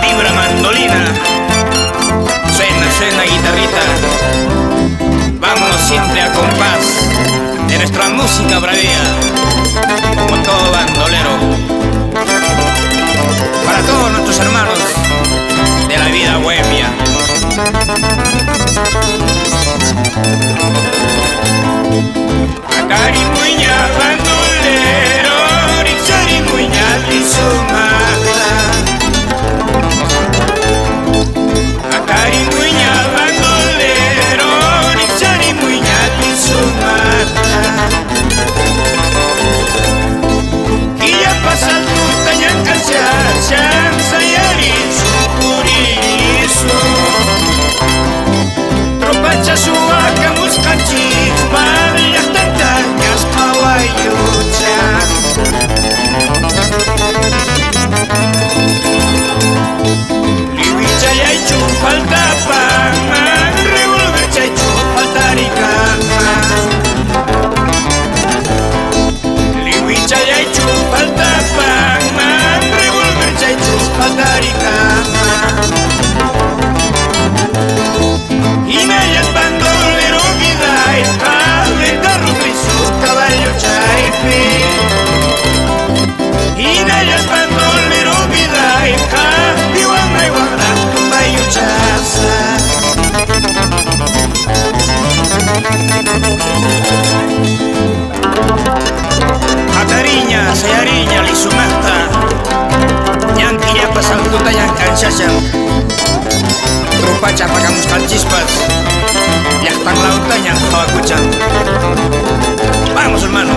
Vibra mandolina, suena guitarrita. Vámonos siempre al compás de nuestra música bravía, como todo bandolero. Para todos nuestros hermanos de la vida bohemia. Acarimuña bandolero, rixarimuña lisumata. Acarimuña bandolero, rixarimuña lisumata. Y ya pasa el tutañan cansar, sayarin su purizo. Tropacha su vaca muscachis, padre tantañas kawayucha. Liwicha ya hecho falta pan, revolver ya hecho falta ricama. Liwicha ya hecho falta pan, revolver ya hecho falta ricama. Y nadie es bandolero vida está de carro y su caballo chaife. Y nadie es bandolero vida está de guana y guana caballo chaza. Atariña, sayariña, lisumasta. Yanti ya pasal tuta yang kansyasyan. Rupacha pagamos calchispas. Ya están lautan yang kawakuchan. Vamos hermano.